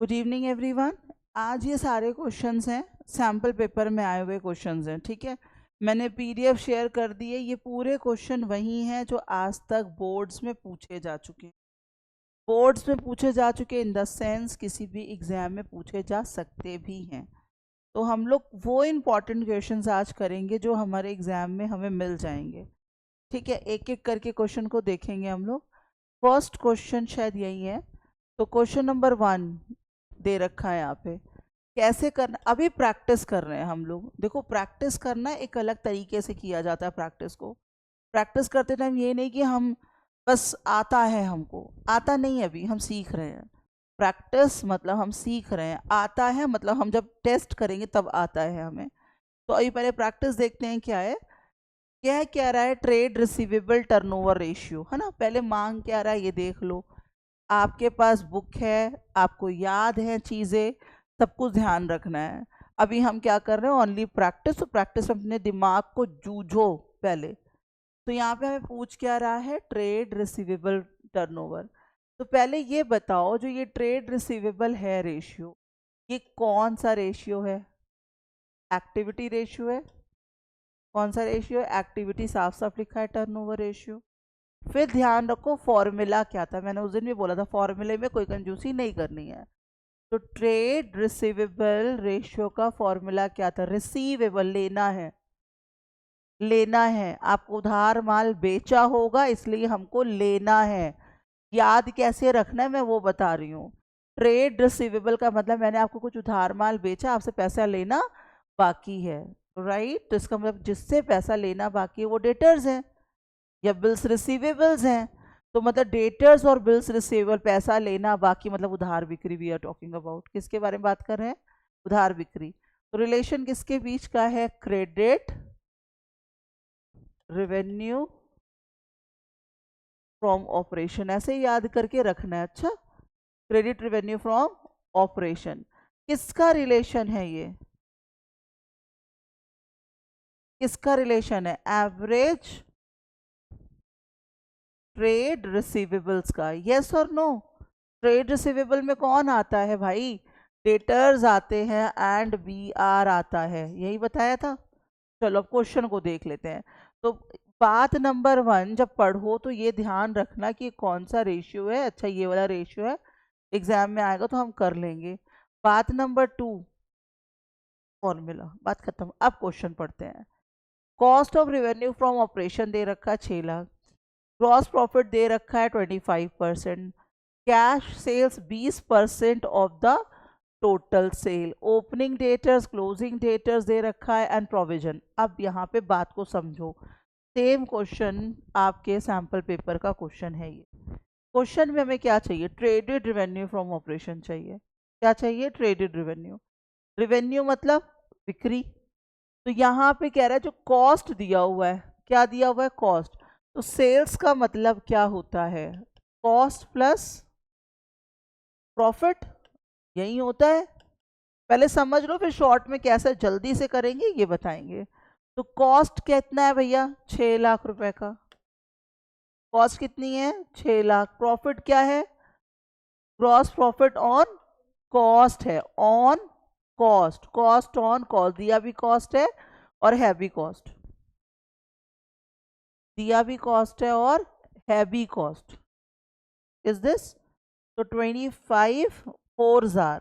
Good evening everyone. आज ये सारे क्वेश्चंस हैं, सैम्पल पेपर में आए हुए क्वेश्चंस हैं। ठीक है, मैंने पीडीएफ शेयर कर दी है। ये पूरे क्वेश्चन वही हैं जो आज तक बोर्ड्स में पूछे जा चुके, बोर्ड्स में पूछे जा चुके इन द सेंस किसी भी एग्जाम में पूछे जा सकते भी हैं। तो हम लोग वो इम्पॉर्टेंट क्वेश्चंस आज करेंगे जो हमारे एग्जाम में हमें मिल जाएंगे। ठीक है, एक एक करके क्वेश्चन को देखेंगे हम लोग। फर्स्ट क्वेश्चन शायद यही है। तो क्वेश्चन नंबर 1 दे रखा है यहाँ पे, कैसे करना। अभी प्रैक्टिस कर रहे हैं हम लोग। देखो, प्रैक्टिस करना एक अलग तरीके से किया जाता है। प्रैक्टिस को प्रैक्टिस करते टाइम ये नहीं कि हम बस आता है, हमको आता नहीं है, अभी हम सीख रहे हैं। प्रैक्टिस मतलब हम सीख रहे हैं, आता है मतलब हम जब टेस्ट करेंगे तब आता है हमें। तो अभी पहले प्रैक्टिस देखते हैं क्या है। क्या कह रहा है, ट्रेड रिसीवेबल टर्नओवर रेशियो, है ना। पहले मांग क्या रहा है ये देख लो। आपके पास बुक है, आपको याद है चीज़ें, सब कुछ ध्यान रखना है। अभी हम क्या कर रहे हैं, ओनली प्रैक्टिस। तो प्रैक्टिस अपने दिमाग को जूझो पहले। तो यहाँ पे हमें पूछ क्या रहा है, ट्रेड रिसीवेबल टर्नओवर। तो पहले ये बताओ, जो ये ट्रेड रिसीवेबल है रेशियो, ये कौन सा रेशियो है? एक्टिविटी रेशियो है। कौन सा रेशियो है? एक्टिविटी, साफ साफ लिखा है टर्नओवर रेशियो। फिर ध्यान रखो फॉर्मूला क्या था, मैंने उस दिन भी बोला था फॉर्मूले में कोई कंजूसी नहीं करनी है। तो ट्रेड रिसीवेबल रेशियो का फॉर्मूला क्या था? रिसीवेबल लेना है, लेना है। आपको उधार माल बेचा होगा इसलिए हमको लेना है। याद कैसे रखना है मैं वो बता रही हूँ। ट्रेड रिसीवेबल का मतलब मैंने आपको कुछ उधार माल बेचा, आपसे पैसा लेना बाकी है, राइट। तो इसका मतलब जिससे पैसा लेना बाकी है वो डेटर्स है या बिल्स रिसीवेबल्स हैं। तो मतलब डेटर्स और बिल्स रिसीवेबल, पैसा लेना बाकी मतलब उधार बिक्री। वी आर टॉकिंग अबाउट किसके बारे में बात कर रहे हैं? उधार बिक्री। तो रिलेशन किसके बीच का है? क्रेडिट रेवेन्यू फ्रॉम ऑपरेशन, ऐसे याद करके रखना है। अच्छा, क्रेडिट रेवेन्यू फ्रॉम ऑपरेशन किसका रिलेशन है? ये किसका रिलेशन है? एवरेज ट्रेड रिसीवेबल्स का। यस और नो? ट्रेड रिसीवेबल में कौन आता है भाई? डेटर्स आते हैं एंड बी आर आता है, यही बताया था। चलो अब क्वेश्चन को देख लेते हैं। तो बात नंबर 1 जब पढ़ो तो ये ध्यान रखना कि कौन सा रेशियो है। अच्छा, ये वाला रेशियो है, एग्जाम में आएगा तो हम कर लेंगे। बात नंबर 2 फॉर्मूला, बात खत्म। अब क्वेश्चन पढ़ते हैं। Cost of revenue from operation दे रखा है 6 लाख। ग्रॉस प्रॉफिट दे रखा है 25%। Cash sales 20% of the total sale. Opening debtors, closing debtors दे रखा है एंड प्रोविजन। अब यहाँ पे बात को समझो। सेम क्वेश्चन आपके सैम्पल पेपर का क्वेश्चन है ये। क्वेश्चन में हमें क्या चाहिए? ट्रेडेड रेवेन्यू फ्रॉम ऑपरेशन चाहिए। क्या चाहिए? Traded revenue. रेवेन्यू मतलब बिक्री। तो यहाँ पे कह रहा है जो कॉस्ट दिया हुआ है, क्या दिया हुआ है? कॉस्ट। तो सेल्स का मतलब क्या होता है? कॉस्ट प्लस प्रॉफिट, यही होता है। पहले समझ लो, फिर शॉर्ट में कैसे जल्दी से करेंगे ये बताएंगे। तो कॉस्ट कितना है भैया? 6 लाख रुपए का। कॉस्ट कितनी है? 6 लाख। प्रॉफिट क्या है? ग्रॉस प्रॉफिट ऑन कॉस्ट है, on cost, cost on cost. दिया भी कॉस्ट है और है भी कॉस्ट, दिया भी कॉस्ट है और है भी कॉस्ट। Is this? तो 25 4 जार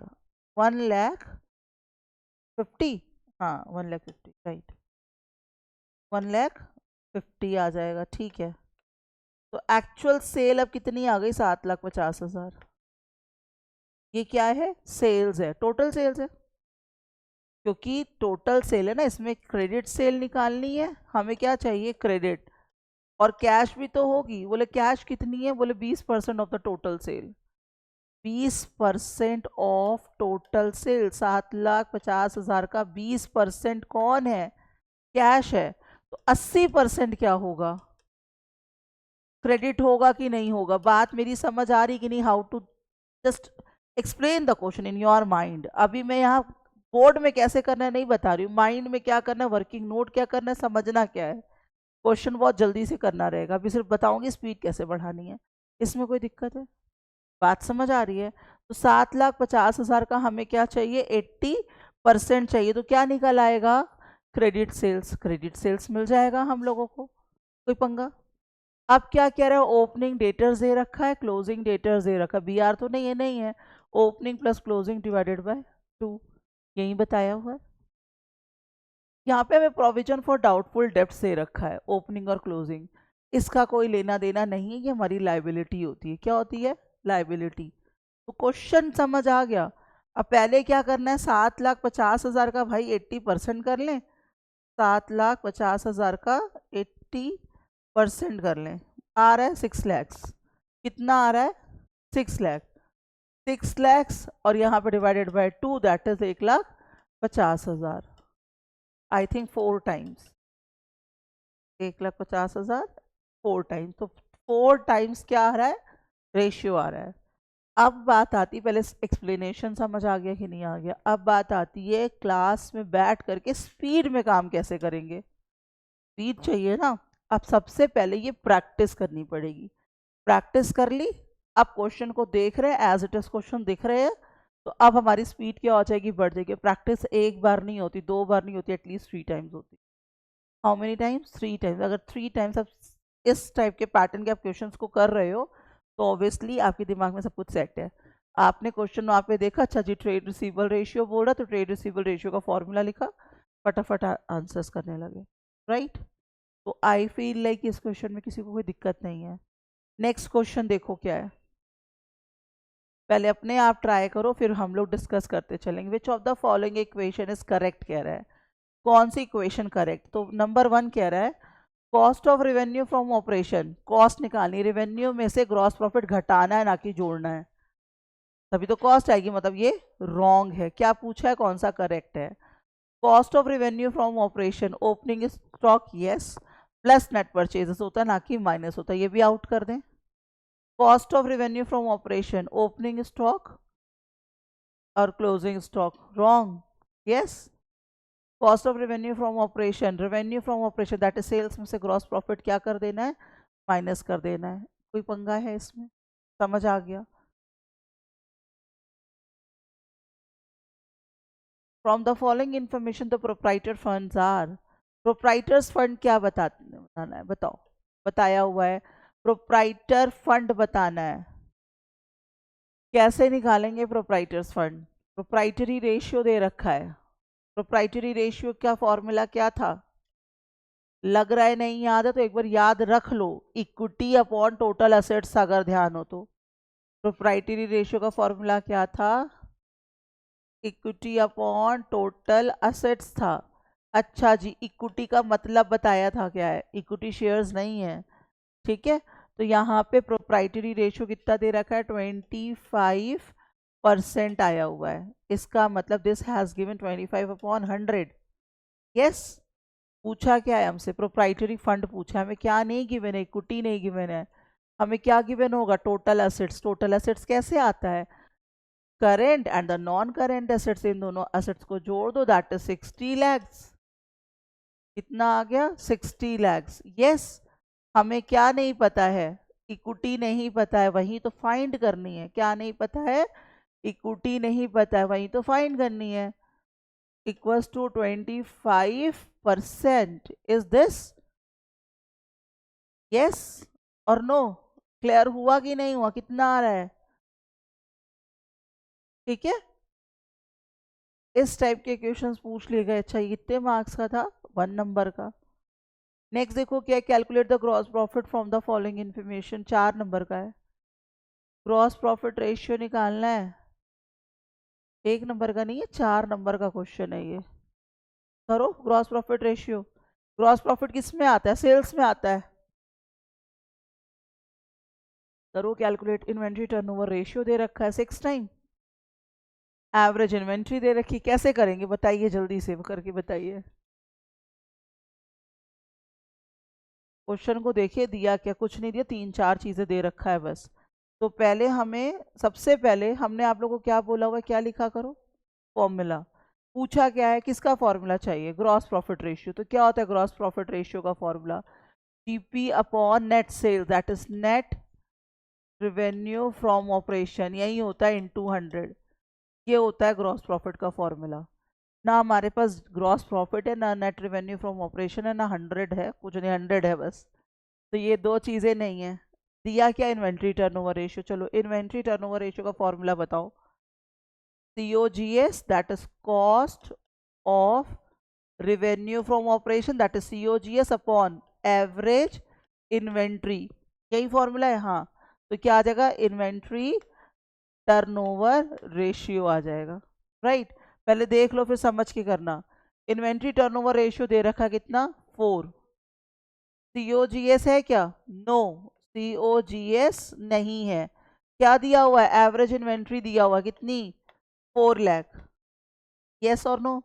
1,50,000, हाँ 1,50,000, राइट। 1,50,000 आ जाएगा, ठीक है। तो एक्चुअल सेल अब कितनी आ गई? 7,50,000। ये क्या है? सेल्स है, टोटल सेल्स है। क्योंकि टोटल सेल है ना, इसमें क्रेडिट सेल निकालनी है हमें। क्या चाहिए? क्रेडिट। और कैश भी तो होगी। बोले कैश कितनी है? बोले 20% of the total cell. 20% of total sale, 7,50,000 का 20% कौन है? कैश है। तो 80% क्या होगा? क्रेडिट होगा कि नहीं होगा? बात मेरी समझ आ रही कि नहीं? How to just explain the question in your mind. अभी मैं यहाँ बोर्ड में कैसे करना है नहीं बता रही हूँ, माइंड में क्या करना है, वर्किंग नोट क्या करना है, समझना क्या है। क्वेश्चन बहुत जल्दी से करना रहेगा, अभी सिर्फ बताऊंगी स्पीड कैसे बढ़ानी है। इसमें कोई दिक्कत है? बात समझ आ रही है? तो 7,50,000 का हमें क्या चाहिए, 80% चाहिए। तो क्या निकल आएगा, क्रेडिट सेल्स। क्रेडिट सेल्स मिल जाएगा हम लोगों को, कोई पंगा। अब क्या कह रहा है, ओपनिंग डेटर्स दे रखा है, क्लोजिंग डेटर्स दे रखा है, बी आर तो नहीं है, नहीं है। Opening plus closing divided by 2, यही बताया हुआ है। यहाँ पे हमें प्रोविजन फॉर डाउटफुल डेब्ट्स दे रखा है, ओपनिंग और क्लोजिंग, इसका कोई लेना देना नहीं है, ये हमारी लाइबिलिटी होती है। क्या होती है, लाइबिलिटी। तो क्वेश्चन समझ आ गया। अब पहले क्या करना है, 7,50,000 का भाई 80% कर लें, 7,50,000 का 80% कर लें, आ रहा है 6 लैक्स। कितना आ रहा है, 6 लैख। 6 लैक्स और यहाँ पे divided by 2, that is 1,50,000। I think 4 times, 1,50,000 4 times. तो 4 टाइम्स क्या आ रहा है, रेशियो आ रहा है। अब बात आती, पहले एक्सप्लेनेशन समझ आ गया कि नहीं आ गया, अब बात आती है क्लास में बैठ करके स्पीड में काम कैसे करेंगे। स्पीड चाहिए ना। अब सबसे पहले ये प्रैक्टिस करनी पड़ेगी। प्रैक्टिस कर ली, अब क्वेश्चन को देख रहे हैं, एज इट इज क्वेश्चन दिख रहे हैं, तो अब हमारी स्पीड क्या हो जाएगी, बढ़ जाएगी। प्रैक्टिस एक बार नहीं होती, 2 बार नहीं होती, एटलीस्ट 3 टाइम्स होती। How many times, 3 times. अगर 3 टाइम्स आप इस टाइप के पैटर्न के आप क्वेश्चंस को कर रहे हो, तो ऑब्वियसली आपके दिमाग में सब कुछ सेट है। आपने क्वेश्चन वहाँ पे देखा, अच्छा जी ट्रेड रिसीवेबल रेशियो बोल रहा, तो ट्रेड रिसीवेबल रेशियो का फॉर्मूला लिखा, फटाफट आंसर्स करने लगे, राइट। तो आई फील लाइक इस क्वेश्चन में किसी को कोई दिक्कत नहीं है। नेक्स्ट क्वेश्चन देखो क्या है, पहले अपने आप ट्राई करो, फिर हम लोग डिस्कस करते चलेंगे। विच of the following equation is correct कह रहा है, कौन सी इक्वेशन करेक्ट। तो नंबर 1 कह रहा है cost of revenue from operation, cost निकालनी, रेवेन्यू में से ग्रॉस प्रॉफिट घटाना है ना कि जोड़ना है, तभी तो कॉस्ट आएगी, मतलब ये रॉन्ग है। क्या पूछा है, कौन सा करेक्ट है। Cost of revenue from operation, opening stock yes, plus net purchases होता है ना कि माइनस होता है, ये भी आउट कर दें। Cost of revenue from operation, opening stock और closing stock, wrong, yes. Cost of revenue from operation, revenue from operation that is sales में से ग्रॉस प्रॉफिट क्या कर देना है, माइनस कर देना है। कोई पंगा है इसमें, समझ आ गया। From the following information the proprietor funds are, proprietors fund क्या बताना है, बताओ। बताया हुआ है प्रोप्राइटर फंड बताना है। कैसे निकालेंगे प्रोप्राइटर्स फंड, प्रोप्राइटरी रेशियो दे रखा है। प्रोप्राइटरी रेशियो का फॉर्मूला क्या था, लग रहा है नहीं याद है तो एक बार याद रख लो, इक्विटी अपॉन टोटल असेट्स, अगर ध्यान हो तो। प्रोप्राइटरी रेशियो का फॉर्मूला क्या था, इक्विटी अपॉन टोटल असेट्स था। अच्छा जी, इक्विटी का मतलब बताया था क्या है, इक्विटी शेयर्स नहीं है, ठीक है। तो यहाँ पे प्रोप्राइटरी रेशियो कितना दे रखा है, 25% आया हुआ है। इसका मतलब दिस हैज गिवन 25/100, यस। पूछा क्या है हमसे, प्रोप्राइटरी फंड पूछा, हमें क्या नहीं गिवन है, इक्विटी नहीं गिवन है, हमें क्या गिवन होगा, टोटल असेट्स। टोटल असेट्स कैसे आता है, current and the non current assets, इन दोनों असेट्स को जोड़ दो, दैट इज 60 लैक्स। कितना आ गया, 60 लैक्स, यस। हमें क्या नहीं पता है, इक्विटी नहीं पता है, वही तो फाइंड करनी है। क्या नहीं पता है, इक्विटी नहीं पता है, वही तो फाइंड करनी है। Equals to 25%, is this yes और नो, क्लियर हुआ कि नहीं हुआ, कितना आ रहा है, ठीक है। इस टाइप के क्वेश्चंस पूछ लिए गए। अच्छा, ये कितने मार्क्स का था, 1 नंबर का। नेक्स्ट देखो क्या, calculate the gross profit from the following information, 4 number का है। ग्रॉस प्रॉफिट रेशियो निकालना है, 1 नंबर का नहीं है, 4 नंबर का क्वेश्चन है ये। करो gross profit ratio. Gross profit किस में आता है, सेल्स में आता है। करो कैलकुलेट, इन्वेंट्री टर्नओवर रेशियो दे रखा है 6 टाइम, एवरेज इन्वेंट्री दे रखी, कैसे करेंगे बताइए, जल्दी से करके बताइए। क्वेश्चन को देखिए, दिया क्या, कुछ नहीं दिया, 3-4 चीजें दे रखा है बस। तो पहले हमें, सबसे पहले हमने आप लोगों को क्या बोला हुआ, क्या लिखा करो, फॉर्मूला। पूछा क्या है, किसका फॉर्मूला चाहिए, ग्रॉस प्रॉफिट रेशियो। तो क्या होता है ग्रॉस प्रॉफिट रेशियो का formula, GP upon net sales, that is net revenue from operation यही होता है इनटू 100, ये होता है ग्रॉस प्रॉफिट का फॉर्मूला। ना हमारे पास ग्रॉस प्रॉफिट है, ना नेट रेवेन्यू फ्रॉम ऑपरेशन है, ना 100 है, कुछ नहीं, 100 है बस। तो ये दो चीज़ें नहीं है। दिया क्या? Inventory turnover ratio. चलो इन्वेंट्री टर्नओवर रेशियो का फॉर्मूला बताओ। COGS, that is cost of revenue from operation, that is COGS upon average inventory, यही फॉर्मूला है। हाँ, तो क्या आ जाएगा? इन्वेंट्री टर्नओवर रेशियो आ जाएगा, राइट। पहले देख लो फिर समझ के करना। इन्वेंट्री टर्नओवर रेशियो दे रखा कितना? 4। COGS है क्या? नो, COGS नहीं है। क्या दिया हुआ है? एवरेज इन्वेंट्री दिया हुआ, कितनी? 4 लाख। यस और नो?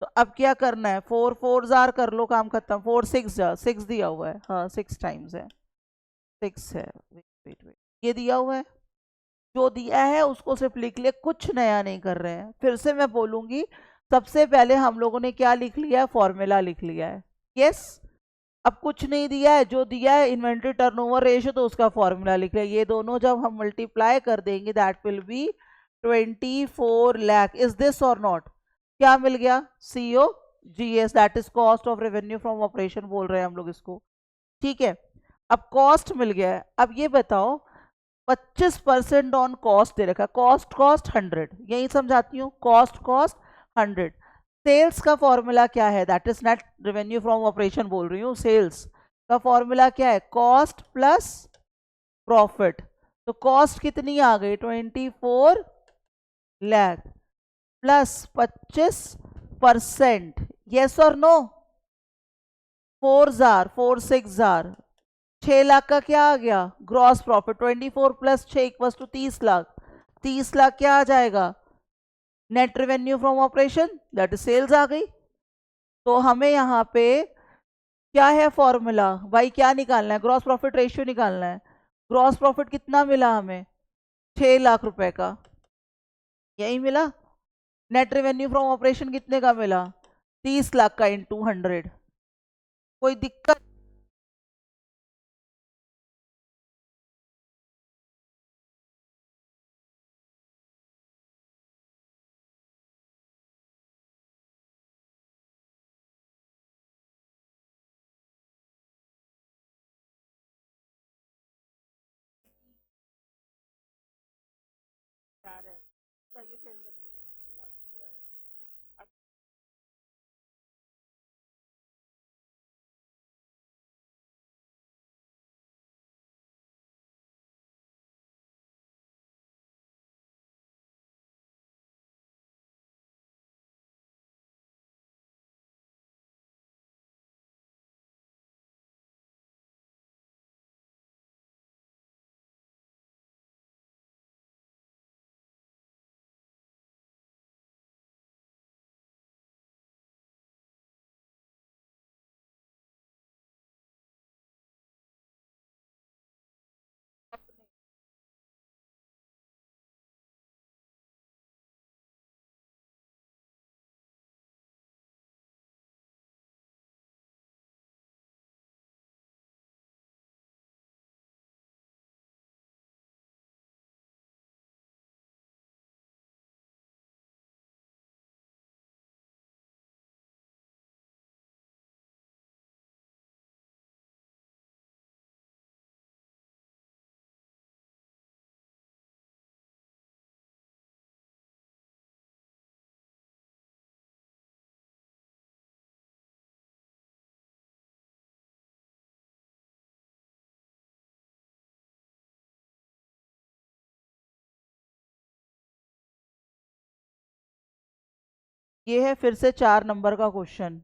तो अब क्या करना है? 4 4 जार कर लो, काम खत्म। 4 6 जार, 6 दिया हुआ है, हाँ 6 टाइम्स है, 6 है। वेट वेट वेट, ये दिया हुआ है। जो दिया है उसको सिर्फ लिख ले, कुछ नया नहीं कर रहे हैं। फिर से मैं बोलूंगी, सबसे पहले हम लोगों ने क्या लिख लिया है? फॉर्मूला लिख लिया है। यस, अब कुछ नहीं दिया है, जो दिया है इन्वेंट्री टर्नओवर रेशियो, तो उसका फॉर्मूला लिख लिया। ये दोनों जब हम मल्टीप्लाई कर देंगे, that will be 24 lakh. Is this और नॉट? क्या मिल गया? COGS, that is cost of revenue from operation बोल रहे हैं हम लोग इसको, ठीक है। अब कॉस्ट मिल गया है। अब ये बताओ, 25% ऑन कॉस्ट दे रखा, कॉस्ट कॉस्ट 100, यही समझाती हूँ, कॉस्ट कॉस्ट 100। सेल्स का फॉर्मूला क्या है? That is net revenue from operation बोल रही हूँ। सेल्स का फॉर्मूला क्या है? Cost plus profit. तो कॉस्ट कितनी आ गई? 24 लाख प्लस 25%। यस और नो? 4 जार, 4 6 जार, 6 लाख का क्या आ गया? Gross profit. 24 plus 6 equals to 30 lakh. 30 lakh क्या आ जाएगा? Net revenue from operation, that is sales आ गई। तो हमें यहाँ पे क्या है फॉर्मूला? भाई क्या निकालना है? ग्रॉस प्रॉफिट रेशियो निकालना है। ग्रॉस प्रॉफिट कितना मिला हमें? 6 लाख रुपए का, यही मिला। नेट रेवेन्यू फ्रॉम ऑपरेशन कितने का मिला? 30 लाख का इंटू 100। कोई दिक्कत? ये फेवरेट ये है फिर से 4 नंबर का क्वेश्चन।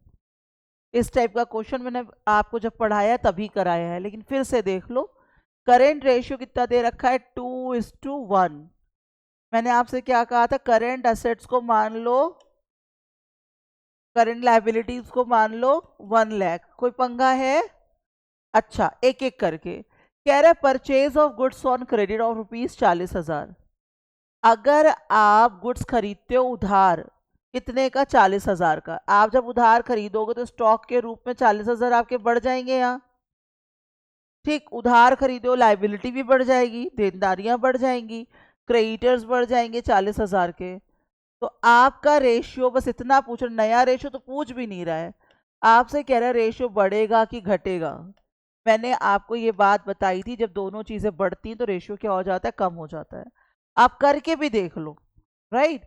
इस टाइप का क्वेश्चन मैंने आपको जब पढ़ाया तभी कराया है, लेकिन फिर से देख लो। करेंट रेशियो कितना दे रखा है? 2:1। मैंने आपसे क्या कहा था? करेंट असेट्स को मान लो, करेंट लाइबिलिटीज को मान लो 1 लाख। कोई पंगा है? अच्छा, एक एक करके कह रहे purchase of goods on credit of ₹40,000। अगर आप गुड्स खरीदते हो उधार, कितने का? 40,000 का। आप जब उधार खरीदोगे तो स्टॉक के रूप में 40,000 आपके बढ़ जाएंगे यहाँ, ठीक, उधार खरीदो, लाइबिलिटी भी बढ़ जाएगी, देनदारियां बढ़ जाएंगी, क्रेडिटर्स बढ़ जाएंगे 40,000 के। तो आपका रेशियो बस इतना पूछ रहा, नया रेशियो तो पूछ भी नहीं रहा है, आपसे कह रहा है रेशियो बढ़ेगा कि घटेगा। मैंने आपको ये बात बताई थी, जब दोनों चीजें बढ़ती हैं तो रेशियो क्या हो जाता है, कम हो जाता है। आप करके भी देख लो, राइट।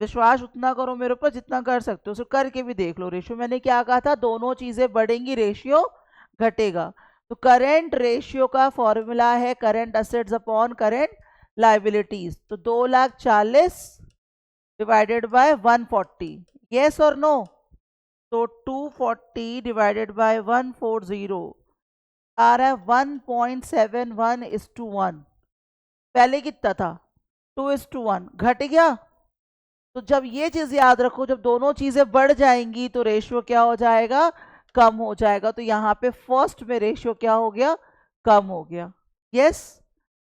विश्वास उतना करो मेरे ऊपर जितना कर सकते हो, सिर्फ करके भी देख लो। रेशियो मैंने क्या कहा था, दोनों चीजें बढ़ेंगी रेशियो घटेगा। तो करंट रेशियो का फॉर्मूला है current assets upon current liabilities. तो 2,40,000 डिवाइडेड बाय 140, यस और नो। तो 240 डिवाइडेड बाय 140 आ रहा है 1.71:1। पहले कितना था, 2:1, घट गया। तो जब ये चीज याद रखो, जब दोनों चीजें बढ़ जाएंगी तो रेशियो क्या हो जाएगा, कम हो जाएगा। तो यहाँ पे फर्स्ट में रेशियो क्या हो गया, कम हो गया। यस,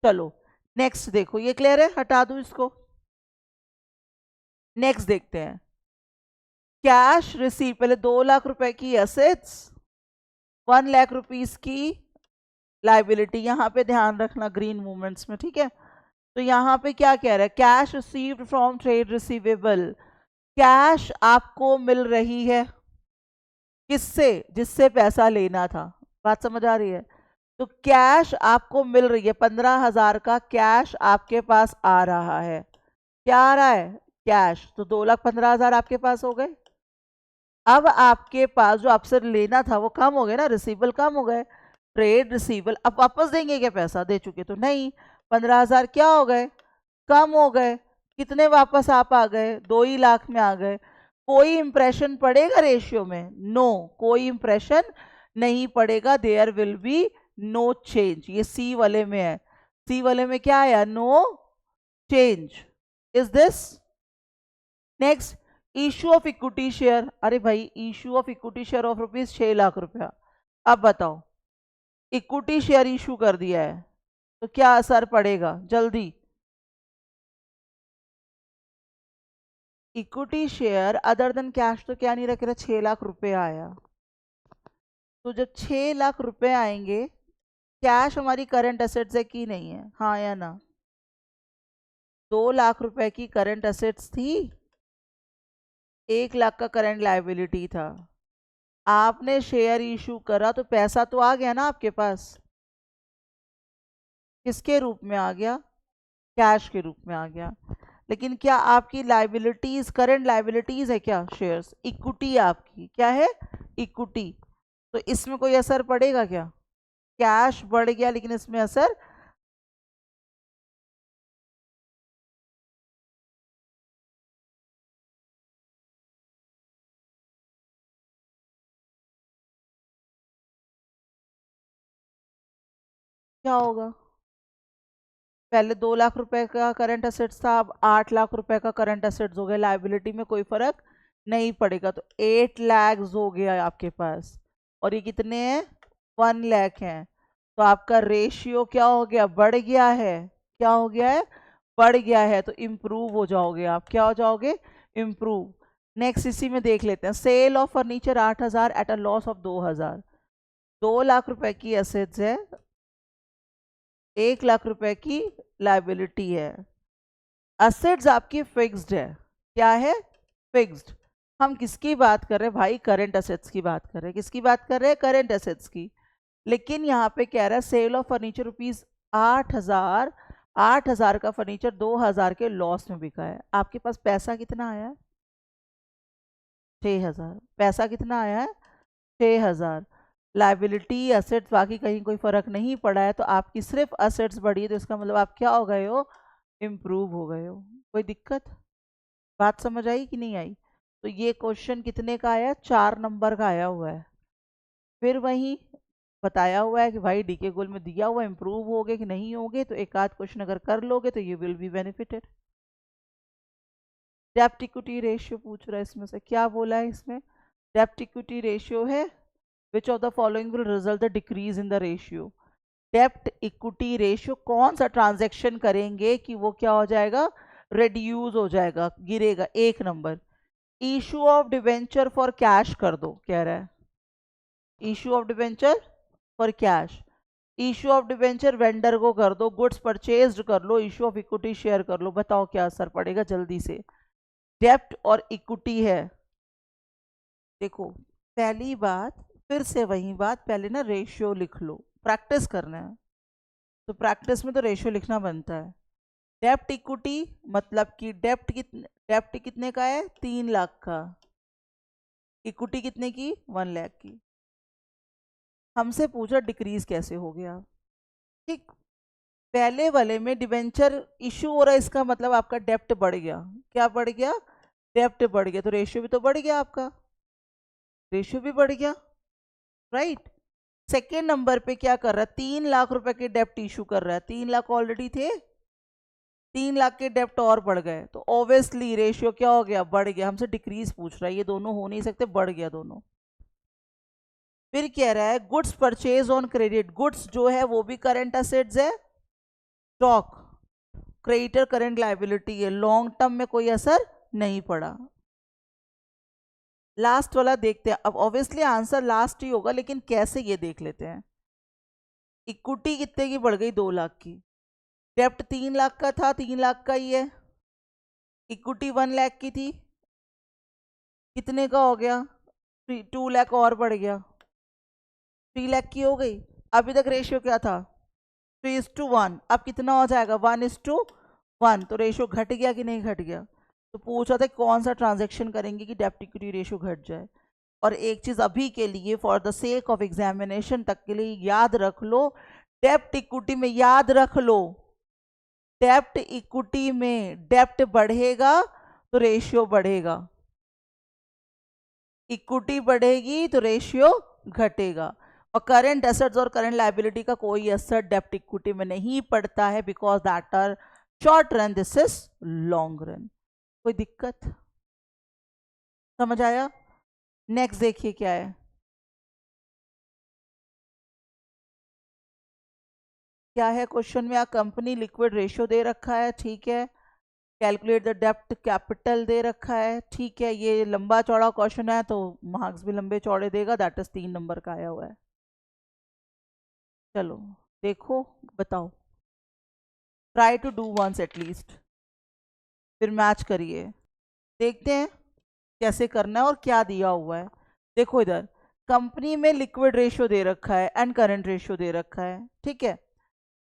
चलो नेक्स्ट देखो, ये क्लियर है, हटा दूं इसको। नेक्स्ट देखते हैं, कैश रिसीव, पहले 2 लाख रुपए की एसेट्स, 1 लाख रुपीस की लाइबिलिटी। यहां पे ध्यान रखना ग्रीन मूवमेंट्स में, ठीक है। तो यहाँ पे क्या कह रहा है, cash received from trade receivable, cash आपको मिल रही है किससे, जिससे पैसा लेना था। बात समझ आ रही है। तो कैश आपको मिल रही है, 15,000 का कैश आपके पास आ रहा है। क्या आ रहा है, कैश। तो 2,15,000 आपके पास हो गए। अब आपके पास जो आपसे लेना था वो कम हो गया ना, रिसीवेबल कम हो गए। ट्रेड रिसीवेबल, अब वापस देंगे क्या, पैसा दे चुके तो नहीं। 15,000 क्या हो गए, कम हो गए। कितने वापस आप आ गए, 2 ही लाख में आ गए। कोई इंप्रेशन पड़ेगा रेशियो में, नो, कोई इंप्रेशन नहीं पड़ेगा। There will be no change. ये सी वाले में है, सी वाले में क्या आया, no change. Is this next, issue of equity share. अरे भाई, issue of equity share of ₹6,00,000। अब बताओ, इक्विटी शेयर इशू कर दिया है तो क्या असर पड़ेगा, जल्दी। Equity share other than cash तो क्या नहीं रख रहा, 6,00,000 आया। तो जब 6,00,000 आएंगे, कैश हमारी करंट असेट्स है कि नहीं है, हाँ या ना। 2 लाख रुपए की करंट असेट्स थी, 1 लाख का करंट लाइबिलिटी था। आपने शेयर इशू करा तो पैसा तो आ गया ना आपके पास, किसके रूप में आ गया, कैश के रूप में आ गया। लेकिन क्या आपकी लाइबिलिटीज करंट लाइबिलिटीज है क्या, शेयर्स, इक्विटी आपकी क्या है, इक्विटी। तो इसमें कोई असर पड़ेगा क्या, कैश बढ़ गया लेकिन इसमें असर, क्या होगा। पहले 2 लाख रुपए का करंट असेट्स था, अब 8 लाख रुपए का करंट असेट्स हो गया, लाइबिलिटी में कोई फर्क नहीं पड़ेगा। तो 8 लाख हो गया आपके पास, और ये कितने हैं, 1 लाख हैं। तो आपका रेशियो क्या हो गया, बढ़ गया है। क्या हो गया है, बढ़ गया है। तो इम्प्रूव हो जाओगे आप, क्या हो जाओगे, इम्प्रूव। नेक्स्ट इसी में देख लेते हैं, sale of furniture 8,000 at a loss of 2,000। 2 lakh रुपए की एसेट्स है, 1 लाख रुपए की लाइबिलिटी है। असेट्स आपकी फिक्स्ड है, क्या है, फिक्स्ड। हम किसकी बात कर रहे हैं भाई, करंट असेट्स की बात कर रहे हैं। किसकी बात कर रहे हैं, करंट असेट्स की। लेकिन यहाँ पे कह रहा है सेल ऑफ फर्नीचर ₹8,000, 8,000 का फर्नीचर 2,000 के लॉस में बिका है। आपके पास पैसा कितना आया है, 6,000। पैसा कितना आया है, 6,000। लाइबिलिटी असेट्स बाकी कहीं कोई फर्क नहीं पड़ा है, तो आपकी सिर्फ असेट्स बढ़ी है। तो इसका मतलब आप क्या हो गए हो, इम्प्रूव हो गए हो। कोई दिक्कत, बात समझ आई कि नहीं आई। तो ये क्वेश्चन कितने का आया, 4 नंबर का आया हुआ है। फिर वही बताया हुआ है कि भाई डीके गोल में दिया हुआ इम्प्रूव होगे कि नहीं होगे, तो एक आध क्वेश्चन अगर कर लोगे तो यू विल बी बेनिफिटेड। डेप्ट इक्विटी रेशियो पूछ रहा है, इसमें से क्या बोला है, इसमें डेप्ट इक्विटी रेशियो है, which of the following will result the decrease in the ratio. डेप्ट इक्विटी रेशियो कौन सा ट्रांजैक्शन करेंगे कि वो क्या हो जाएगा, रिड्यूस हो जाएगा, गिरेगा। 1 number, issue of debenture for cash कर दो, कह रहा है issue of debenture for cash, issue of debenture vendor को कर दो, गुड्स परचेज्ड कर लो, इशू ऑफ इक्विटी शेयर कर लो, बताओ क्या असर पड़ेगा जल्दी से। डेप्ट और इक्विटी है, देखो पहली बात, फिर से वही बात, पहले ना रेशियो लिख लो, प्रैक्टिस करना है तो प्रैक्टिस में तो रेशियो लिखना बनता है। डेप्ट इक्विटी मतलब कि डेप्ट कितने का है, 3 लाख का, इक्विटी कितने की, 1 लाख की। हमसे पूछा डिक्रीज कैसे हो गया, ठीक। पहले वाले में डिवेंचर इशू हो रहा है, इसका मतलब आपका डेप्ट बढ़ गया, क्या बढ़ गया, डेप्ट बढ़ गया, तो रेशियो भी तो बढ़ गया, आपका रेशियो भी बढ़ गया, राइट। सेकेंड नंबर पे क्या कर रहा है, 3 लाख रुपए के डेप्ट इशू कर रहा है, 3 लाख ऑलरेडी थे, 3 लाख के डेप्ट और बढ़ गए, तो ऑब्वियसली रेशियो क्या हो गया, बढ़ गया। हमसे डिक्रीज पूछ रहा है, ये दोनों हो नहीं सकते, बढ़ गया दोनों। फिर कह रहा है goods purchase on credit, goods जो है वो भी करंट असेट्स है, स्टॉक क्रेडिटर करंट लायबिलिटी है, लॉन्ग टर्म में कोई असर नहीं पड़ा। लास्ट वाला देखते हैं, अब ऑब्वियसली आंसर लास्ट ही होगा, लेकिन कैसे ये देख लेते हैं। इक्विटी कितने की बढ़ गई, 2 लाख की, डेप्ट 3 लाख का था, 3 लाख का ही है, इक्विटी 1 लाख की थी, कितने का हो गया, 2 लाख और बढ़ गया, 3 लाख की हो गई। अभी तक रेशियो क्या था, 3:1, अब कितना हो जाएगा, 1:1, तो रेशियो घट गया कि नहीं घट गया। तो पूछा था कौन सा ट्रांजैक्शन करेंगे कि डेप्ट इक्विटी रेशियो घट जाए। और एक चीज अभी के लिए for the sake of examination तक के लिए याद रख लो, डेप्ट इक्विटी में याद रख लो, डेप्ट इक्विटी में डेप्ट बढ़ेगा तो रेशियो बढ़ेगा, इक्विटी बढ़ेगी तो रेशियो घटेगा। और करंट एसेट्स और करंट लायबिलिटी का कोई असर डेप्ट इक्विटी में नहीं पड़ता है, because that are short run, this is long run. कोई दिक्कत, समझ आया। नेक्स्ट देखिए क्या है, क्या है क्वेश्चन में, कंपनी लिक्विड रेशियो दे रखा है, ठीक है, कैलकुलेट द डेप्ट कैपिटल दे रखा है, ठीक है। ये लंबा चौड़ा क्वेश्चन है तो मार्क्स भी लंबे चौड़े देगा, दैट इज 3 नंबर का आया हुआ है। चलो देखो, बताओ, try to do once at least, फिर मैच करिए, देखते हैं कैसे करना है और क्या दिया हुआ है। देखो इधर कंपनी में लिक्विड रेशियो दे रखा है एंड करंट रेशियो दे रखा है, ठीक है।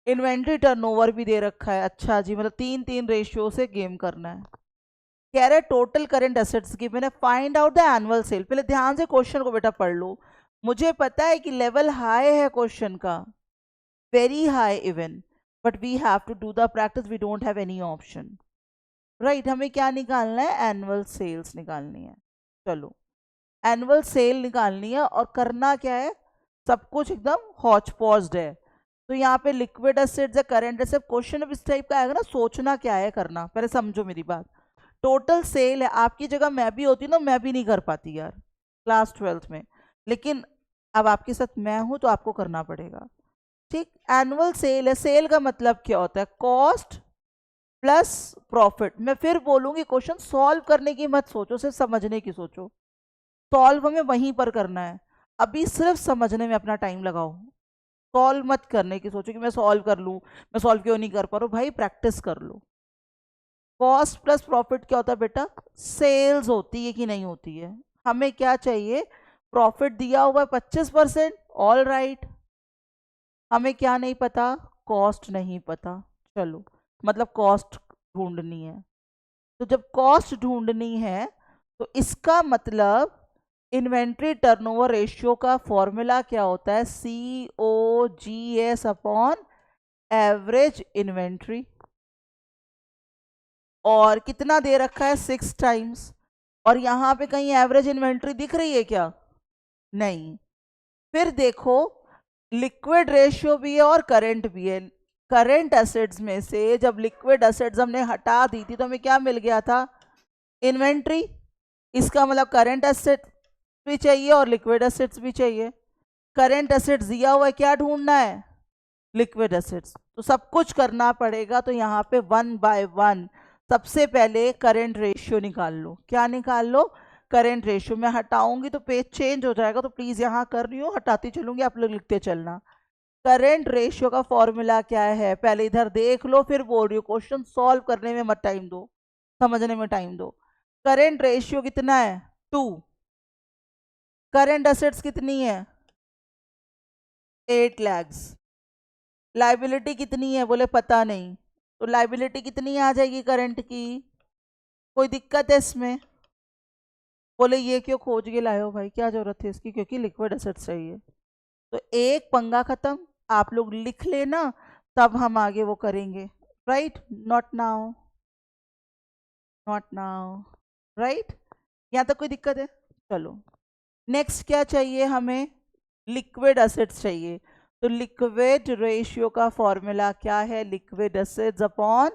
इन्वेंट्री टर्नओवर भी दे रखा है, अच्छा जी, मतलब 3 रेशियो से गेम करना है। कह रहे टोटल करंट एसेट्स की, मैंने find out the annual sale. पहले ध्यान से क्वेश्चन को बेटा पढ़ लो, मुझे पता है कि लेवल हाई है क्वेश्चन का, very high even, but we have to do the practice, we don't have any option, right. हमें क्या निकालना है, एनुअल सेल्स निकालनी है। चलो एनुअल सेल निकालनी है, और करना क्या है, सब कुछ एकदम हॉच पॉज्ड है। तो यहाँ पे लिक्विड एसेट्स है, करंट एसेट, क्वेश्चन अब इस टाइप का आएगा ना, सोचना क्या है करना, पहले समझो मेरी बात। टोटल सेल है, आपकी जगह मैं भी होती ना, मैं भी नहीं कर पाती यार क्लास 12th में, लेकिन अब आपके साथ मैं हूं तो आपको करना पड़ेगा, ठीक। एनुअल सेल है, सेल का मतलब क्या होता है, कॉस्ट प्लस प्रॉफिट। मैं फिर बोलूंगी क्वेश्चन सॉल्व करने की मत सोचो, सिर्फ समझने की सोचो, सॉल्व हमें वहीं पर करना है, अभी सिर्फ समझने में अपना टाइम लगाओ, सॉल्व मत करने की सोचो कि मैं सॉल्व कर लूँ, मैं सॉल्व क्यों नहीं कर पा रहा हूँ, भाई प्रैक्टिस कर लो। कॉस्ट प्लस प्रॉफिट क्या होता है बेटा, सेल्स होती है कि नहीं होती है, हमें क्या चाहिए, प्रॉफिट दिया हुआ है 25%, ऑल राइट। हमें क्या नहीं पता, कॉस्ट नहीं पता, चलो मतलब कॉस्ट ढूंढनी है। तो जब कॉस्ट ढूंढनी है तो इसका मतलब इन्वेंट्री टर्नओवर रेशियो का फॉर्मूला क्या होता है, COGS अपॉन एवरेज इन्वेंट्री, और कितना दे रखा है, 6 टाइम्स। और यहाँ पे कहीं एवरेज इन्वेंट्री दिख रही है क्या, नहीं। फिर देखो लिक्विड रेशियो भी है और करंट भी है, करंट एसेट्स में से जब लिक्विड एसेट्स हमने हटा दी थी तो हमें क्या मिल गया था, इन्वेंट्री। इसका मतलब करंट एसेट भी चाहिए और लिक्विड एसेट्स भी चाहिए। करंट एसेट्स दिया हुआ है, क्या ढूंढना है, लिक्विड एसेट्स, तो सब कुछ करना पड़ेगा। तो यहाँ पे 1 बाय 1 सबसे पहले करंट रेशियो निकाल लो, क्या निकाल लो, करेंट रेशियो। मैं हटाऊंगी तो पेज चेंज हो जाएगा, तो प्लीज यहाँ कर रही हूँ, हटाती चलूंगी, आप लोग लिखते चलना। करंट रेशियो का फॉर्मूला क्या है, पहले इधर देख लो फिर बोल रही हो। क्वेश्चन सॉल्व करने में मत टाइम दो, समझने में टाइम दो। करंट रेशियो कितना है, 2। करंट असेट्स कितनी है, 8 lakhs। लाइबिलिटी कितनी है, बोले पता नहीं, तो लाइबिलिटी कितनी आ जाएगी करंट की, कोई दिक्कत है इसमें? बोले ये क्यों खोज के लाए हो भाई, क्या जरूरत है इसकी, क्योंकि लिक्विड एसेट्स चाहिए। तो एक पंगा खत्म, आप लोग लिख लेना, तब हम आगे वो करेंगे। Right, not now, not now, right. यहाँ तक कोई दिक्कत है? चलो नेक्स्ट क्या चाहिए हमें, लिक्विड एसेट्स चाहिए। तो लिक्विड रेशियो का फॉर्मूला क्या है, liquid assets upon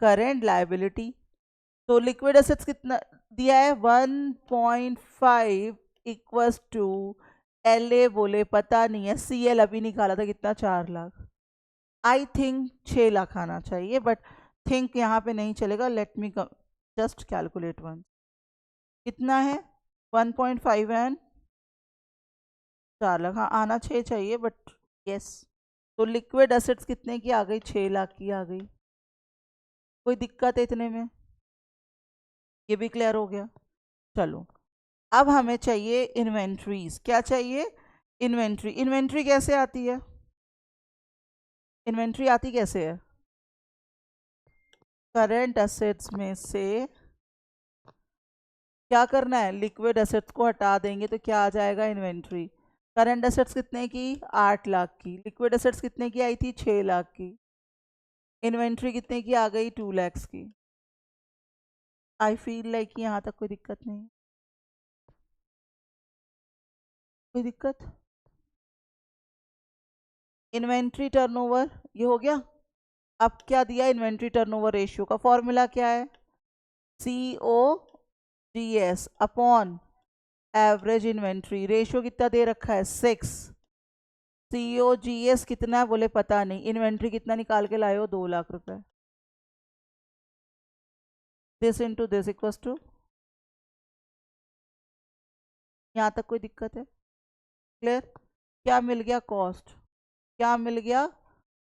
current liability. तो लिक्विड एसेट्स कितना दिया है, 1.5 इक्वल्स टू LA, बोले पता नहीं है, CL अभी निकाला था कितना, 4 लाख। आई थिंक 6 लाख आना चाहिए, बट थिंक यहाँ पे नहीं चलेगा, let me just calculate one. कितना है, 1.5 एंड 4 लाख, हाँ आना 6 चाहिए, बट यस। तो लिक्विड एसेट्स कितने की आ गई, 6 लाख की आ गई। कोई दिक्कत है इतने में, ये भी क्लियर हो गया। चलो अब हमें चाहिए इन्वेंट्रीज। क्या चाहिए, इन्वेंट्री। इन्वेंट्री कैसे आती है, इन्वेंट्री आती कैसे है, करंट एसेट्स में से क्या करना है, लिक्विड एसेट्स को हटा देंगे तो क्या आ जाएगा, इन्वेंट्री। करंट एसेट्स कितने की, 8 लाख की। लिक्विड एसेट्स कितने की आई थी, 6 लाख की। इन्वेंट्री कितने की आ गई, 2 lakhs की। आई फील लाइक यहाँ तक कोई दिक्कत नहीं, कोई दिक्कत। इन्वेंट्री टर्नओवर ये हो गया। अब क्या दिया, इन्वेंट्री टर्नओवर रेशियो का फॉर्मूला क्या है, COGS upon average inventory. Ratio कितना दे रखा है, 6। COGS कितना है, बोले पता नहीं। इन्वेंट्री कितना निकाल के लाए हो, 2 लाख रुपए। This into this equals to, यहाँ तक कोई दिक्कत है, क्लियर। क्या मिल गया, कॉस्ट। क्या मिल गया,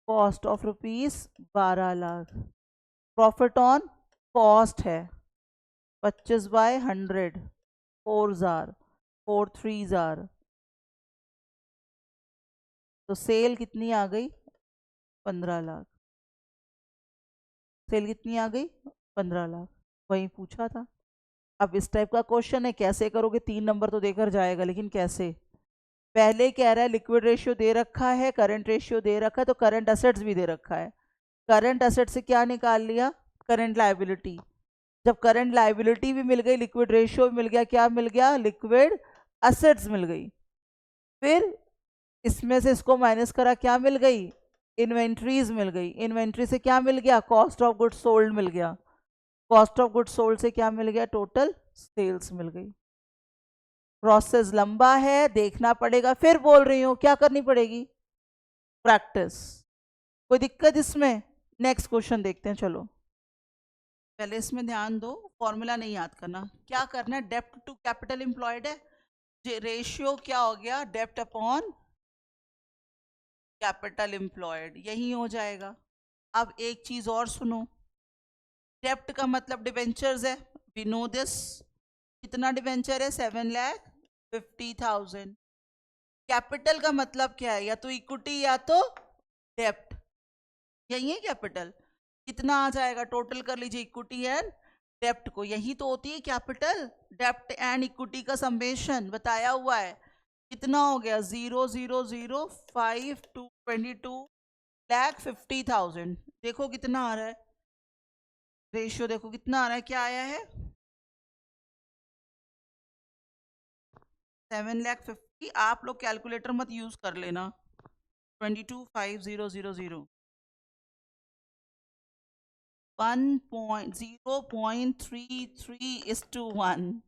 cost of ₹12 lakh. Profit on cost है 25/100, 4,000, 4,3,000। तो सेल कितनी आ गई, 15 लाख। सेल कितनी आ गई, 15 लाख। वही पूछा था। अब इस टाइप का क्वेश्चन है, कैसे करोगे, 3 नंबर तो देकर जाएगा, लेकिन कैसे। पहले कह रहा है लिक्विड रेशियो दे रखा है, करंट रेशियो दे रखा है, तो करंट असेट्स भी दे रखा है। करंट असेट से क्या निकाल लिया, करंट लायबिलिटी। जब करंट लायबिलिटी भी मिल गई, लिक्विड रेशियो भी मिल गया, क्या मिल गया, लिक्विड असेट्स मिल गई। फिर इसमें से इसको माइनस करा, क्या मिल गई, इन्वेंट्रीज मिल गई। इन्वेंट्री से क्या मिल गया, कॉस्ट ऑफ गुड्स सोल्ड मिल गया। कॉस्ट ऑफ गुड्स सोल्ड से क्या मिल गया, टोटल सेल्स मिल गई। प्रोसेस लंबा है, देखना पड़ेगा, फिर बोल रही हूँ क्या करनी पड़ेगी, प्रैक्टिस। कोई दिक्कत इसमें? नेक्स्ट क्वेश्चन देखते हैं, चलो। पहले इसमें ध्यान दो, फॉर्मूला नहीं याद करना। क्या करना है, डेप्ट टू कैपिटल एम्प्लॉयड है, रेशियो क्या हो गया, डेप्ट अपॉन कैपिटल एम्प्लॉयड, यही हो जाएगा। अब एक चीज और सुनो, डेप्ट का मतलब डिवेंचर्स है, वी नो दिस। कितना डिवेंचर है, 7,50,000। कैपिटल का मतलब क्या है, या तो इक्विटी या तो डेप्ट, यही है कैपिटल। कितना आ जाएगा, टोटल कर लीजिए इक्विटी एंड डेप्ट को, यही तो होती है कैपिटल। डेप्ट एंड इक्विटी का समेशन बताया हुआ है। कितना हो गया, 0,005,222,50,000। देखो कितना आ रहा है, रेशियो देखो कितना आ रहा है, क्या आया है, 7,50,000। आप लोग कैलकुलेटर मत यूज कर लेना, 22,5,000, 0.33:1।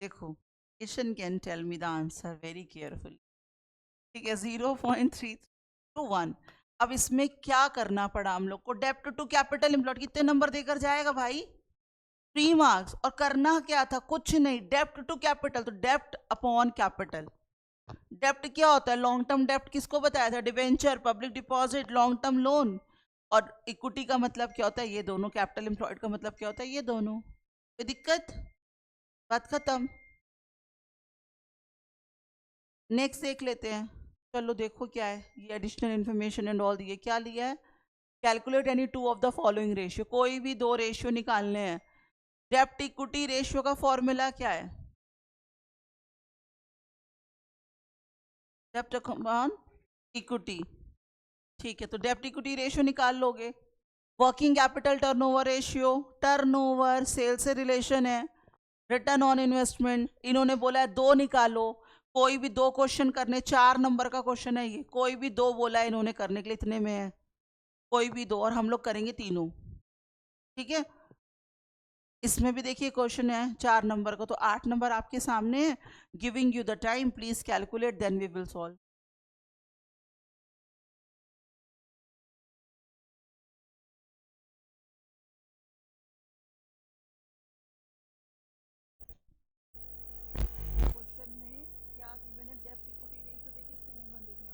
देखो, question can tell me the answer very carefully, ठीक है, 0.33:1। अब इसमें क्या करना पड़ा हम लोग को, डेप्ट टू कैपिटल एम्प्लॉयड कितने नंबर देकर जाएगा भाई, 3 मार्क्स। और करना क्या था, कुछ नहीं, डेप्ट टू कैपिटल, तो डेप्ट अपॉन कैपिटल। डेप्ट क्या होता है, लॉन्ग टर्म डेप्ट किसको बताया था, debenture, public deposit, long term loan. और इक्विटी का मतलब क्या होता है, ये दोनों। कैपिटल एम्प्लॉयड का मतलब क्या होता है, ये दोनों। कोई दिक्कत, बात खत्म। नेक्स्ट देख लेते हैं। चलो देखो क्या है ये, एडिशनल इन्फॉर्मेशन एंड ऑल, ये क्या लिया है, calculate any two of the following ratio, कोई भी दो रेशियो निकालने हैं। डेप्ट इक्विटी रेशियो का फॉर्मूला क्या है, डेप्ट अपॉन इक्विटी। ठीक है, तो डेप्ट इक्विटी रेशियो निकाल लोगे। Working capital turnover ratio, turnover sale से रिलेशन है। रिटर्न ऑन इन्वेस्टमेंट, इन्होंने बोला है दो निकालो। कोई भी दो क्वेश्चन करने, 4 नंबर का क्वेश्चन है ये, कोई भी दो बोला है इन्होंने करने के लिए, इतने में है, कोई भी दो, और हम लोग करेंगे तीनों। ठीक है, इसमें भी देखिए क्वेश्चन है 4 नंबर का, तो 8 नंबर आपके सामने है। Giving you the time, please calculate, then we will solve. Question में क्या गिवन है, डेप्ट इक्विटी रेशियो, देखिए इसको मूवमेंट देखना।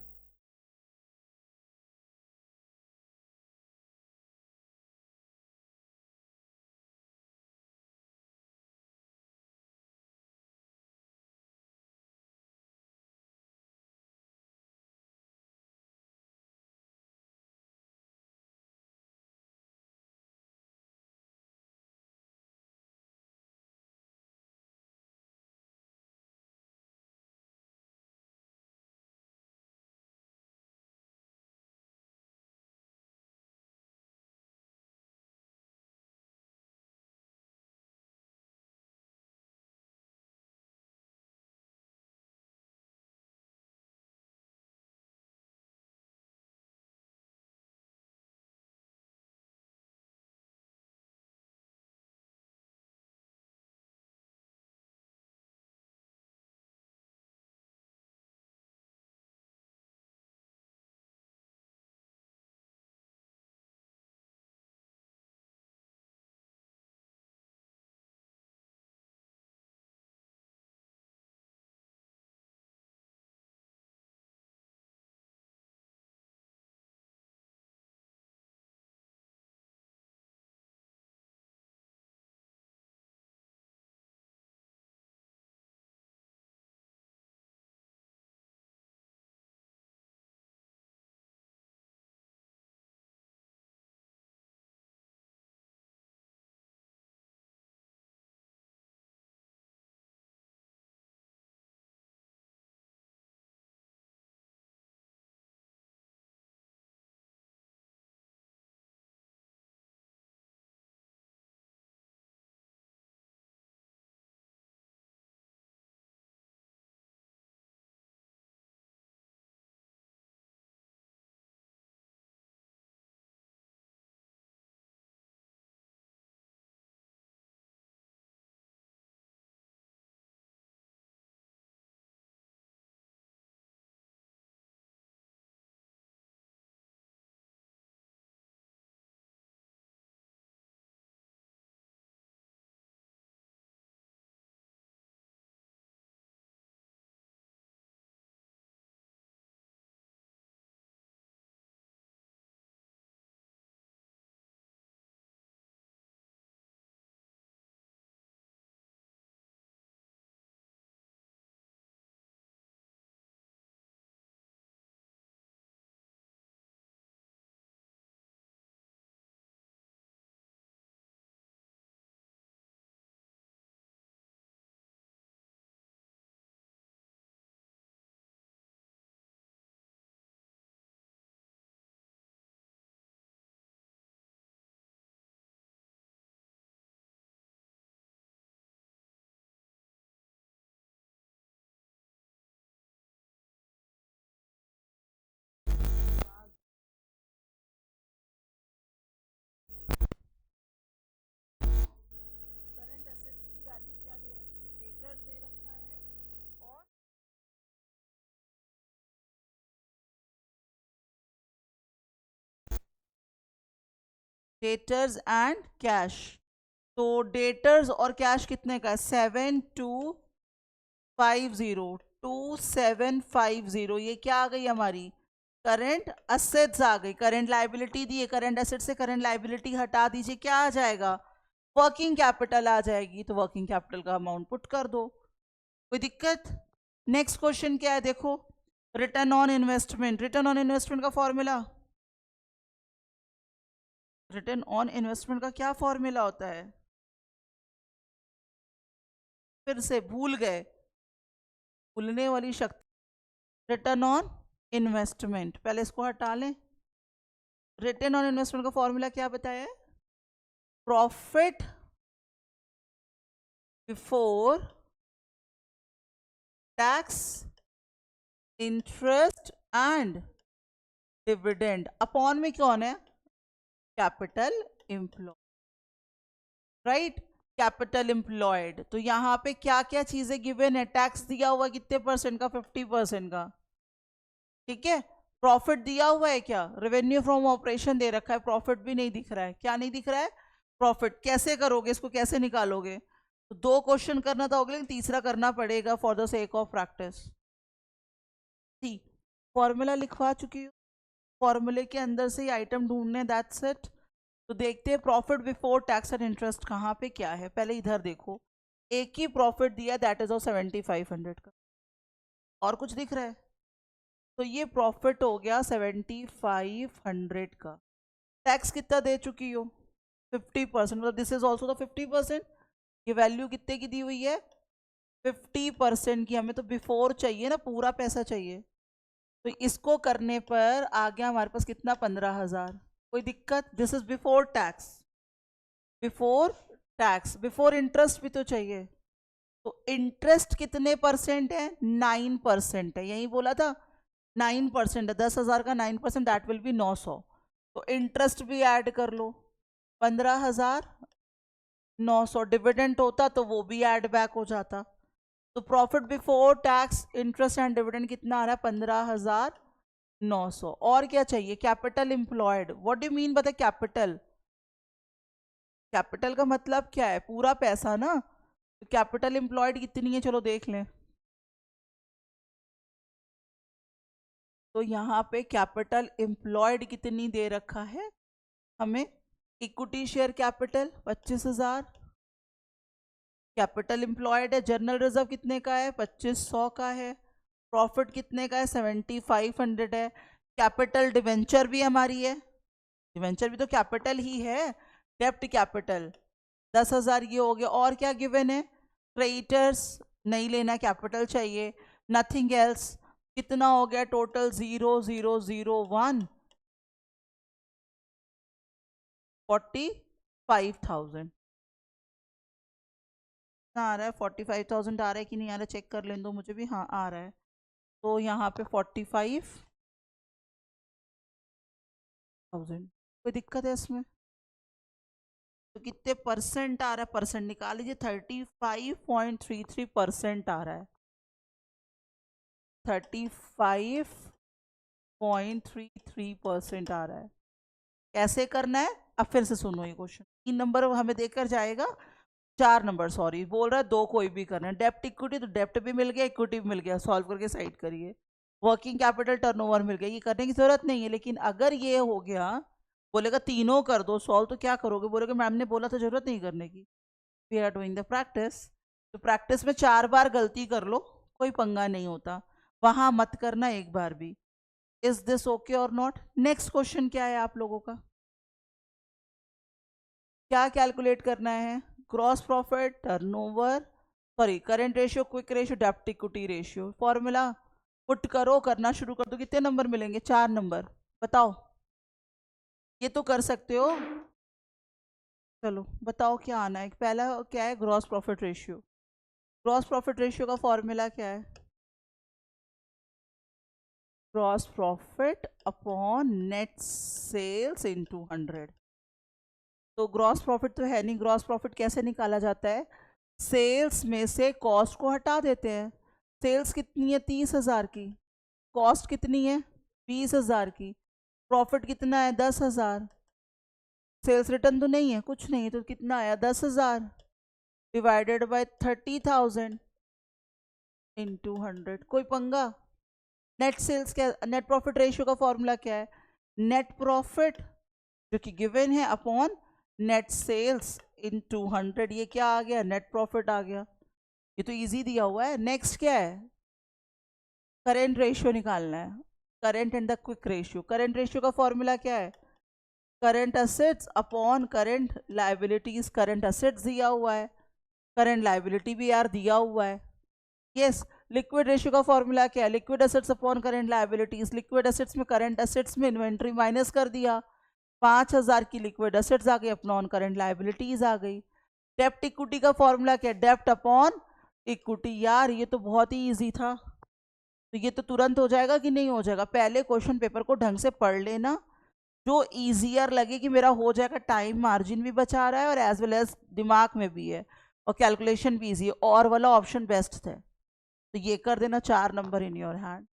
करंट एसेट्स की वैल्यू क्या दे रखी है, डेटर्स दे रखा है, और डेटर्स एंड कैश। तो डेटर्स और कैश कितने का है? 2750। ये क्या आ गई हमारी? करंट असेट्स आ गई। करंट लाइबिलिटी दी है, करंट असेट से करंट लाइबिलिटी हटा दीजिए, क्या आ जाएगा? वर्किंग कैपिटल आ जाएगी। तो वर्किंग कैपिटल का अमाउंट पुट कर दो, कोई दिक्कत? नेक्स्ट क्वेश्चन क्या है देखो, return on investment. Return on investment का फॉर्मूला, रिटर्न ऑन इन्वेस्टमेंट का क्या फॉर्मूला होता है? फिर से भूल गए, भूलने वाली शक्ति। रिटर्न ऑन इन्वेस्टमेंट, पहले इसको हटा लें। रिटर्न ऑन इन्वेस्टमेंट का फॉर्मूला क्या बताया है? Profit before tax, interest and dividend. Upon में कौन है? Capital employ, right? Capital employed. तो यहाँ पे क्या क्या चीजें गिवन है? टैक्स दिया हुआ कितने परसेंट का? 50% का, ठीक है। प्रॉफिट दिया हुआ है क्या? रेवेन्यू फ्रॉम ऑपरेशन दे रखा है, प्रॉफिट भी नहीं दिख रहा है। क्या नहीं दिख रहा है? प्रॉफिट। कैसे करोगे इसको, कैसे निकालोगे? तो 2 क्वेश्चन करना था, लेकिन तीसरा करना पड़ेगा for the sake of practice. ठीक, फॉर्मूला लिखवा चुकी हूँ, फॉर्मूले के अंदर से ही आइटम ढूंढने, दैट्स इट। तो देखते हैं profit before tax and interest कहाँ पे क्या है। पहले इधर देखो, एक ही प्रॉफिट दिया, दैट इज ऑफ 7500 का। और कुछ दिख रहा है? तो ये प्रॉफिट हो गया 7500 का। टैक्स कितना दे चुकी हो? 50%, मतलब दिस इज ऑल्सो द 50%। ये वैल्यू कितने की दी हुई है? 50% की। हमें तो बिफोर चाहिए ना, पूरा पैसा चाहिए। तो इसको करने पर आ गया हमारे पास कितना? 15,000। कोई दिक्कत? This is before tax, before tax. Before interest भी तो चाहिए। तो इंटरेस्ट कितने परसेंट है? 9% है, यही बोला था 9% है। 10,000 का 9%, दैट विल बी 900। तो इंटरेस्ट भी ऐड कर लो, 15,900। डिविडेंड होता तो वो भी ऐड बैक हो जाता। तो profit before tax, interest and dividend कितना आ रहा है? 15,900। और क्या चाहिए? Capital employed. What do mean बता कैपिटल? कैपिटल का मतलब क्या है? पूरा पैसा ना। तो कैपिटल एम्प्लॉयड कितनी है, चलो देख लें। तो यहाँ पे कैपिटल एम्प्लॉयड कितनी दे रखा है हमें? Equity share capital 25,000। Capital employed है। जनरल रिजर्व कितने का है? 2500 का है। प्रॉफिट कितने का है? 7500 है। कैपिटल डिवेंचर भी हमारी है, डिवेंचर भी तो कैपिटल ही है। डेप्ट कैपिटल 10,000 ये हो गया। और क्या गिवन है? क्रेडिटर्स नहीं लेना, कैपिटल चाहिए। Nothing else. कितना हो गया टोटल? 0001, 45,000 आ रहा है। 45,000 आ रहा है कि नहीं आ रहा है, चेक कर लें दो मुझे भी। हाँ आ रहा है। तो यहाँ पे 45,000। कोई दिक्कत है इसमें? तो कितने परसेंट आ रहा है? परसेंट निकाल लीजिए। 35.33% आ रहा है। 35.33% आ रहा है। कैसे करना है? अब फिर से सुनो ये क्वेश्चन। 3 नंबर हमें देकर जाएगा, 4 नंबर सॉरी, बोल रहा है 2 कोई भी करना है। डेप्ट इक्विटी, तो डेप्ट भी मिल गया, इक्विटी भी मिल गया, सॉल्व करके साइड करिए। वर्किंग कैपिटल टर्नओवर मिल गया, ये करने की जरूरत नहीं है। लेकिन अगर ये हो गया, बोलेगा तीनों कर दो सॉल्व, तो क्या करोगे? बोलेगा मैम ने बोला तो जरूरत नहीं करने की। We are doing the practice. तो प्रैक्टिस में 4 बार गलती कर लो, कोई पंगा नहीं होता। वहां मत करना एक बार भी। इज दिस ओके और नॉट? नेक्स्ट क्वेश्चन क्या है आप लोगों का? क्या कैलकुलेट करना है? Gross profit, turnover, sorry current ratio, quick ratio, डेप्ट इक्विटी रेशियो। फॉर्मूला पुट करो, करना शुरू कर दो। कितने नंबर मिलेंगे? 4 नंबर। बताओ, ये तो कर सकते हो। चलो बताओ क्या आना है। पहला क्या है? Gross profit ratio. Gross profit ratio का फॉर्मूला क्या है? Gross profit upon net sales into 100। तो ग्रॉस प्रॉफिट तो है नहीं, ग्रॉस प्रॉफिट कैसे निकाला जाता है? सेल्स में से कॉस्ट को हटा देते हैं। सेल्स कितनी है? 30,000 की। कॉस्ट कितनी है? 20,000 की। प्रॉफिट कितना है? 10,000। सेल्स रिटर्न तो नहीं है, कुछ नहीं, तो कितना आया 10,000 डिवाइडेड बाय 30,000 इंटू 100। कोई पंगा? नेट सेल्स क्या, नेट प्रॉफिट रेशियो का फॉर्मूला क्या है? नेट प्रॉफिट जो कि गिवन है अपॉन नेट सेल्स इनटू 100। ये क्या आ गया? नेट प्रॉफिट आ गया। ये तो इजी दिया हुआ है। नेक्स्ट क्या है? करेंट रेशियो निकालना है, current and the quick ratio. Current ratio का फॉर्मूला क्या है? Current assets upon current liabilities. Current assets दिया हुआ है, करंट लाइबिलिटी भी यार दिया हुआ है। यस। लिक्विड रेशियो का फॉर्मूला क्या है? Liquid assets upon current liabilities. Liquid assets में करंट एसेट्स में इन्वेंट्री माइनस कर दिया, 5,000 की लिक्विड एसेट्स आ गई, अपॉन करंट लाइबिलिटीज आ गई। डेप्ट इक्विटी का फॉर्मूला क्या है? डेप्ट अपॉन इक्विटी। यार ये तो बहुत ही इजी था, तो ये तो तुरंत हो जाएगा कि नहीं हो जाएगा? पहले क्वेश्चन पेपर को ढंग से पढ़ लेना, जो इजियर लगे कि मेरा हो जाएगा, टाइम मार्जिन भी बचा रहा है और एज वेल एज दिमाग में भी है और कैलकुलेशन भी इजी है, और वाला ऑप्शन बेस्ट है, तो ये कर देना। 4 number in your hand,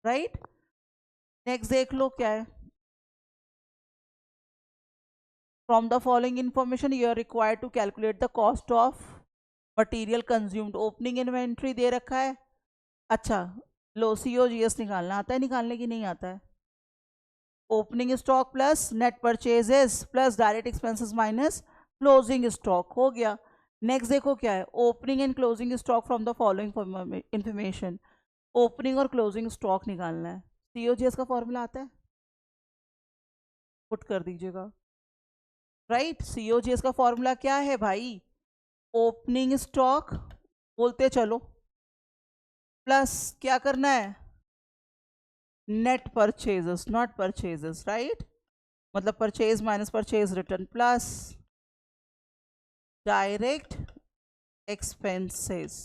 right. Next देख लो क्या है। From the following information you are required to calculate the cost of material consumed. Opening inventory दे रखा है। अच्छा लो, COGS निकालना आता है, निकालने की नहीं आता है? Opening stock plus net purchases plus direct expenses minus closing stock हो गया। नेक्स्ट देखो क्या है, opening and closing stock from the following information. Opening और क्लोजिंग स्टॉक निकालना है। COGS का फॉर्मूला आता है, पुट कर दीजिएगा, राइट। COGS का फॉर्मूला क्या है भाई? ओपनिंग स्टॉक बोलते चलो, प्लस क्या करना है? Net purchases, not purchases, right. मतलब purchase minus purchase return plus direct expenses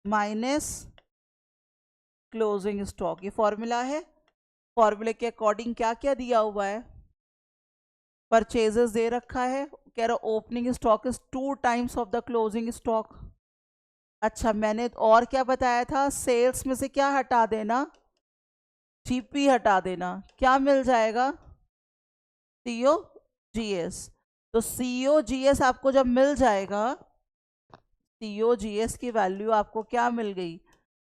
minus closing stock. ये फॉर्मूला है। फॉर्मूले के अकॉर्डिंग क्या क्या दिया हुआ है? परचेजेस दे रखा है, कह रहा opening stock is 2 times of the closing stock. अच्छा मैंने और क्या बताया था? सेल्स में से क्या हटा देना? GP हटा देना, क्या मिल जाएगा? COGS। तो COGS आपको जब मिल जाएगा, COGS की वैल्यू आपको क्या मिल गई?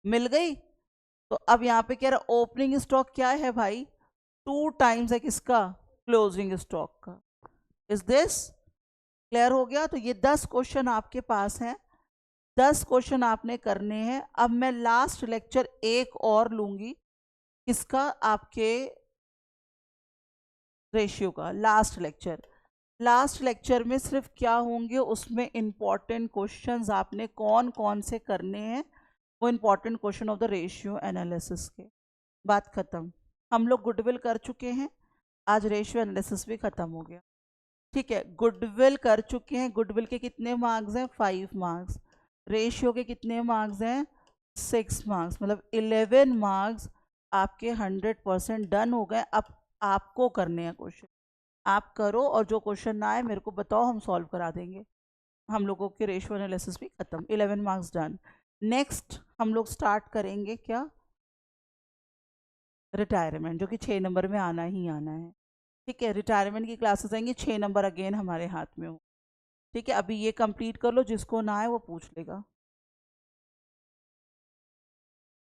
मिल गई। तो अब यहाँ पे कह रहा ओपनिंग स्टॉक क्या है भाई? 2 टाइम्स है किसका? क्लोजिंग स्टॉक का। इज दिस क्लियर हो गया? तो ये 10 क्वेश्चन आपके पास हैं, 10 क्वेश्चन आपने करने हैं। अब मैं लास्ट लेक्चर एक और लूंगी, किसका? आपके रेशियो का लास्ट लेक्चर। लास्ट लेक्चर में सिर्फ क्या होंगे, उसमें इंपॉर्टेंट क्वेश्चंस आपने कौन कौन से करने हैं, वो important question of the ratio analysis के। बात खत्म। हम लोग गुडविल कर चुके हैं, आज रेशियो एनालिसिस भी खत्म हो गया। ठीक है, गुडविल कर चुके हैं। गुडविल के कितने मार्क्स हैं? 5 मार्क्स। रेशियो के कितने मार्क्स हैं? 6 मार्क्स। मतलब 11 मार्क्स आपके 100% डन हो गए। अब आपको करने हैं क्वेश्चन, आप करो और जो क्वेश्चन ना आए मेरे को बताओ, हम सॉल्व करा देंगे। हम लोगों के रेशियो एनालिसिस भी खत्म, 11 मार्क्स डन। नेक्स्ट हम लोग स्टार्ट करेंगे क्या? रिटायरमेंट, जो कि 6 नंबर में आना ही आना है। ठीक है, रिटायरमेंट की क्लासेस आएंगी, 6 नंबर अगेन हमारे हाथ में हो। ठीक है, अभी ये कंप्लीट कर लो, जिसको ना आए वो पूछ लेगा।